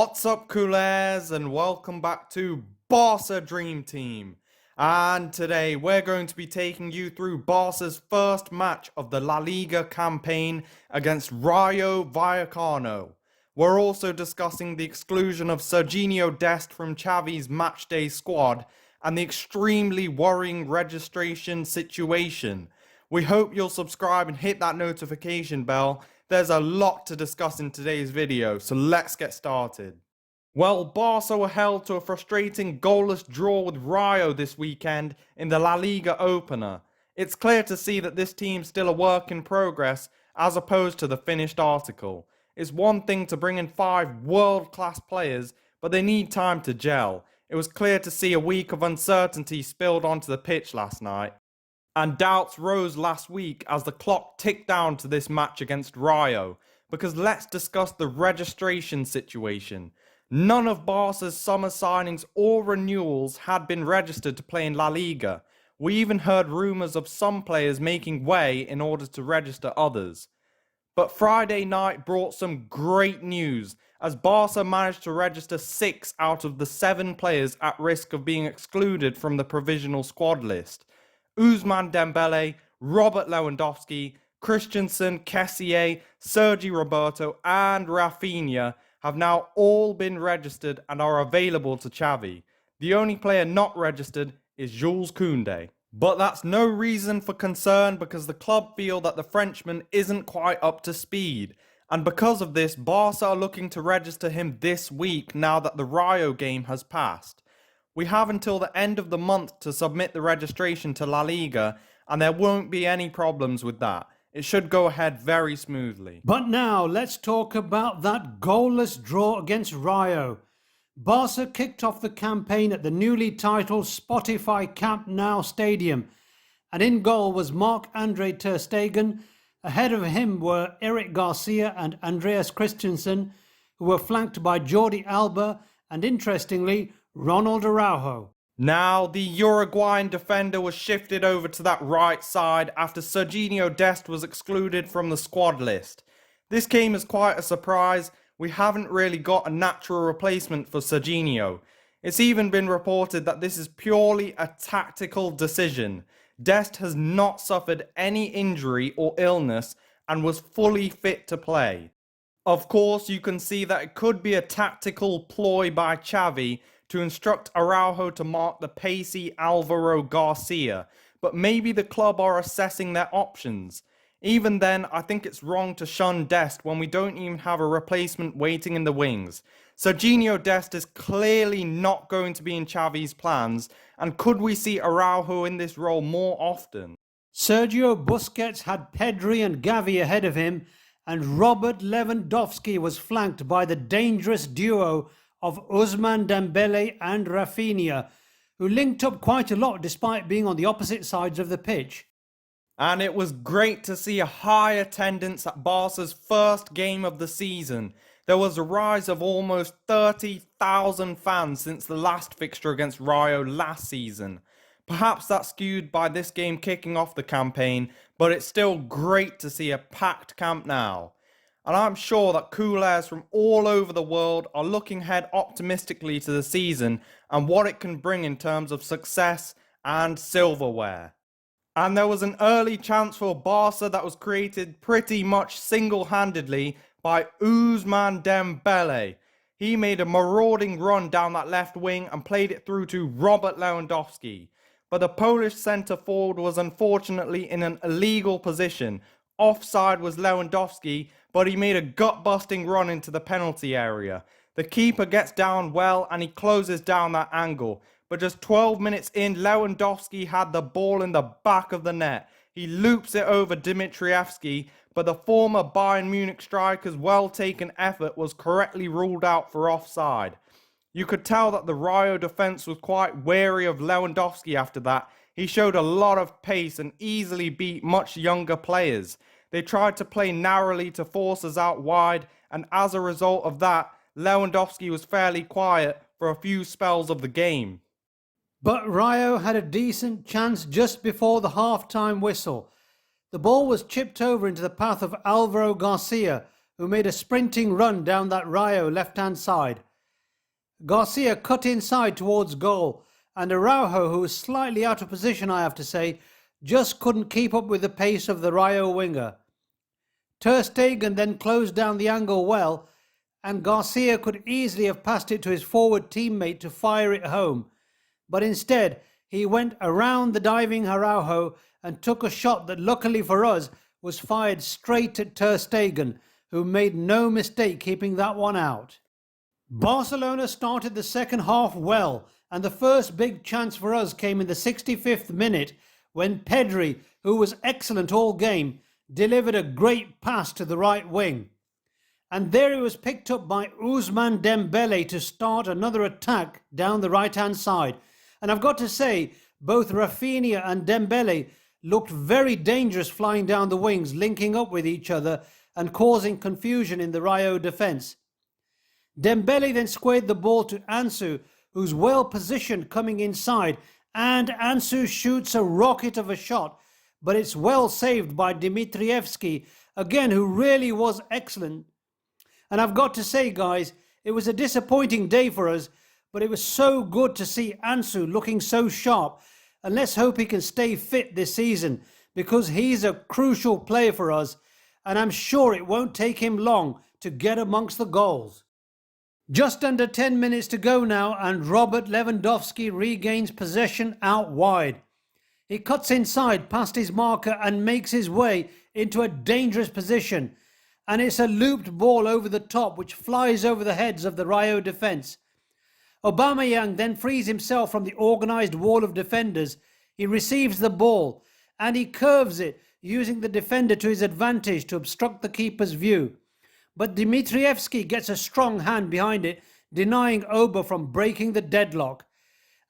What's up, Goalless, and welcome back to Barça Dream Team. And today we're going to be taking you through Barca's first match of the La Liga campaign against Rayo Vallecano. We're also discussing the exclusion of Sergio Dest'S from Xavi's matchday squad and the extremely worrying registration situation. We hope you'll subscribe and hit that notification bell. There's a lot to discuss in today's video, so let's get started. Well, Barca were held to a frustrating goalless draw with Rayo this weekend in the La Liga opener. It's clear to see that this team's still a work in progress as opposed to the finished article. It's one thing to bring in 5 world-class players, but they need time to gel. It was clear to see a week of uncertainty spilled onto the pitch last night. And doubts rose last week as the clock ticked down to this match against Rayo, because let's discuss the registration situation. None of Barca's summer signings or renewals had been registered to play in La Liga. We even heard rumours of some players making way in order to register others. But Friday night brought some great news, as Barca managed to register 6 out of the 7 players at risk of being excluded from the provisional squad list. Ousmane Dembele, Robert Lewandowski, Christensen, Kessié, Sergi Roberto and Rafinha have now all been registered and are available to Xavi. The only player not registered is Jules Koundé. But that's no reason for concern, because the club feel that the Frenchman isn't quite up to speed. And because of this, Barca are looking to register him this week now that the Rayo game has passed. We have until the end of the month to submit the registration to La Liga, and there won't be any problems with that. It should go ahead very smoothly. But now let's talk about that goalless draw against Rayo. Barca kicked off the campaign at the newly titled Spotify Camp Nou Stadium, and in goal was Marc-Andre ter Stegen. Ahead of him were Eric Garcia and Andreas Christensen, who were flanked by Jordi Alba and, interestingly, Ronald Araujo. Now, the Uruguayan defender was shifted over to that right side after Sergio Dest'S was excluded from the squad list. This came as quite a surprise. We haven't really got a natural replacement for Sergio. It's even been reported that this is purely a tactical decision. Dest'S has not suffered any injury or illness and was fully fit to play. Of course, you can see that it could be a tactical ploy by Xavi to instruct Araujo to mark the pacey Alvaro Garcia, but maybe the club are assessing their options. Even then, I think it's wrong to shun Dest'S when we don't even have a replacement waiting in the wings. Sergio Dest'S is clearly not going to be in Xavi's plans, and could we see Araujo in this role more often? Sergio Busquets had Pedri and Gavi ahead of him, and Robert Lewandowski was flanked by the dangerous duo of Ousmane Dembele and Rafinha, who linked up quite a lot despite being on the opposite sides of the pitch. And it was great to see a high attendance at Barca's first game of the season. There was a rise of almost 30,000 fans since the last fixture against Rayo last season. Perhaps that's skewed by this game kicking off the campaign, but it's still great to see a packed Camp Nou. And I'm sure that Goalless from all over the world are looking ahead optimistically to the season and what it can bring in terms of success and silverware. And there was an early chance for Barca that was created pretty much single-handedly by Ousmane Dembele. He made a marauding run down that left wing and played it through to Robert Lewandowski. But the Polish centre-forward was unfortunately in an illegal position. Offside was Lewandowski, but he made a gut-busting run into the penalty area. The keeper gets down well and he closes down that angle. But just 12 minutes in, Lewandowski had the ball in the back of the net. He loops it over Dimitrievski, but the former Bayern Munich striker's well-taken effort was correctly ruled out for offside. You could tell that the Rayo defence was quite wary of Lewandowski after that. He showed a lot of pace and easily beat much younger players. They tried to play narrowly to force us out wide, and as a result of that, Lewandowski was fairly quiet for a few spells of the game. But Rayo had a decent chance just before the half-time whistle. The ball was chipped over into the path of Alvaro Garcia, who made a sprinting run down that Rayo left-hand side. Garcia cut inside towards goal, and Araujo, who was slightly out of position, I have to say, just couldn't keep up with the pace of the Rayo winger. Ter Stegen then closed down the angle well, and Garcia could easily have passed it to his forward teammate to fire it home. But instead, he went around the diving Araujo and took a shot that, luckily for us, was fired straight at Ter Stegen, who made no mistake keeping that one out. Barcelona started the second half well, and the first big chance for us came in the 65th minute when Pedri, who was excellent all game, delivered a great pass to the right wing. And there it was picked up by Ousmane Dembele to start another attack down the right-hand side. And I've got to say, both Rafinha and Dembele looked very dangerous flying down the wings, linking up with each other and causing confusion in the Rayo defence. Dembele then squared the ball to Ansu, who's well positioned coming inside, and Ansu shoots a rocket of a shot, but it's well saved by Dimitrievski, again, who really was excellent. And I've got to say, guys, it was a disappointing day for us, but it was so good to see Ansu looking so sharp, and let's hope he can stay fit this season, because he's a crucial player for us, and I'm sure it won't take him long to get amongst the goals. Just under 10 minutes to go now, and Robert Lewandowski regains possession out wide. He cuts inside past his marker and makes his way into a dangerous position, and it's a looped ball over the top which flies over the heads of the Rayo defence. Aubameyang then frees himself from the organised wall of defenders. He receives the ball and he curves it, using the defender to his advantage to obstruct the keeper's view. But Dimitrievski gets a strong hand behind it, denying Oba from breaking the deadlock.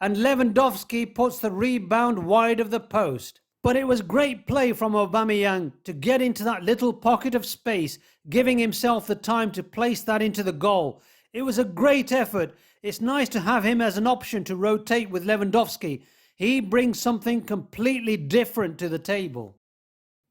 And Lewandowski puts the rebound wide of the post. But it was great play from Aubameyang to get into that little pocket of space, giving himself the time to place that into the goal. It was a great effort. It's nice to have him as an option to rotate with Lewandowski. He brings something completely different to the table.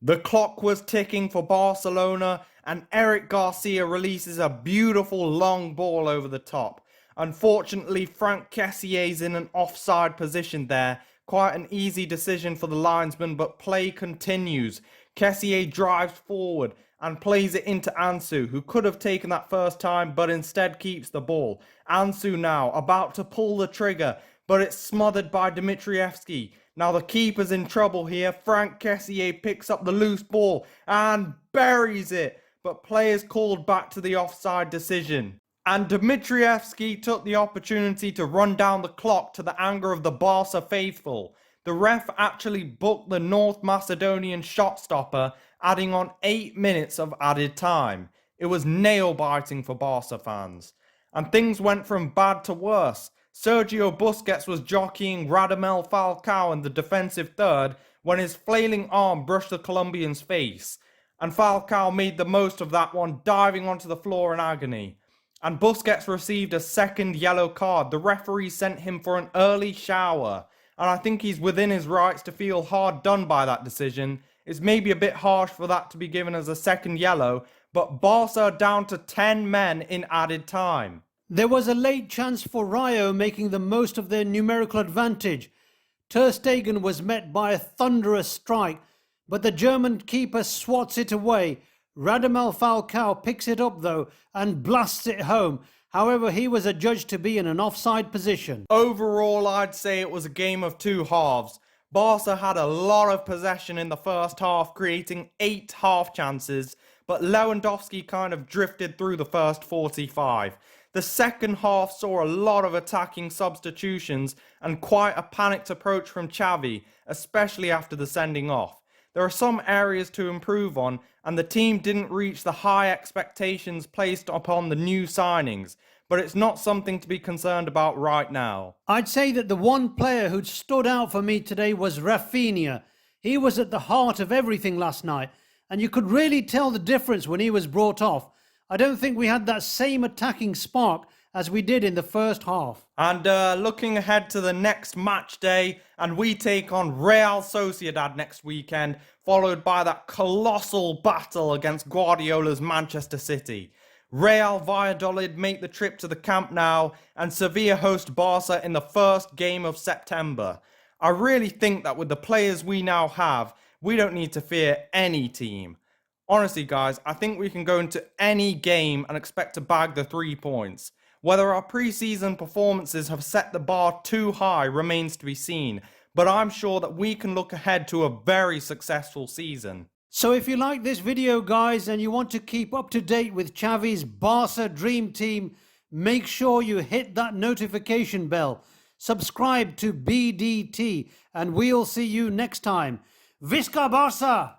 The clock was ticking for Barcelona, and Eric Garcia releases a beautiful long ball over the top. Unfortunately, Franck Kessier's in an offside position there. Quite an easy decision for the linesman, but play continues. Kessier drives forward and plays it into Ansu, who could have taken that first time, but instead keeps the ball. Ansu now about to pull the trigger, but it's smothered by Dimitrievski. Now the keeper's in trouble here. Franck Kessier picks up the loose ball and buries it, but play is called back to the offside decision. And Dimitrievski took the opportunity to run down the clock, to the anger of the Barca faithful. The ref actually booked the North Macedonian shot stopper, adding on 8 minutes of added time. It was nail-biting for Barca fans. And things went from bad to worse. Sergio Busquets was jockeying Radamel Falcao in the defensive third when his flailing arm brushed the Colombian's face. And Falcao made the most of that one, diving onto the floor in agony. And Busquets received a second yellow card. The referee sent him for an early shower. And I think he's within his rights to feel hard done by that decision. It's maybe a bit harsh for that to be given as a second yellow, but Barca are down to 10 men in added time. There was a late chance for Rayo making the most of their numerical advantage. Ter Stegen was met by a thunderous strike, but the German keeper swats it away. Radamel Falcao picks it up though and blasts it home. However, he was adjudged to be in an offside position. Overall, I'd say it was a game of two halves. Barca had a lot of possession in the first half, creating 8 half chances, but Lewandowski kind of drifted through the first 45. The second half saw a lot of attacking substitutions and quite a panicked approach from Xavi, especially after the sending off. There are some areas to improve on, and the team didn't reach the high expectations placed upon the new signings, but it's not something to be concerned about right now. I'd say that the one player who stood out for me today was Rafinha. He was at the heart of everything last night, and you could really tell the difference when he was brought off. I don't think we had that same attacking spark as we did in the first half. And looking ahead to the next match day, and we take on Real Sociedad next weekend, followed by that colossal battle against Guardiola's Manchester City. Real Valladolid make the trip to the Camp Nou, and Sevilla host Barca in the first game of September. I really think that with the players we now have, we don't need to fear any team. Honestly, guys, I think we can go into any game and expect to bag the 3 points. Whether our pre-season performances have set the bar too high remains to be seen, but I'm sure that we can look ahead to a very successful season. So if you like this video, guys, and you want to keep up to date with Xavi's Barca Dream Team, make sure you hit that notification bell. Subscribe to BDT, and we'll see you next time. Visca Barça!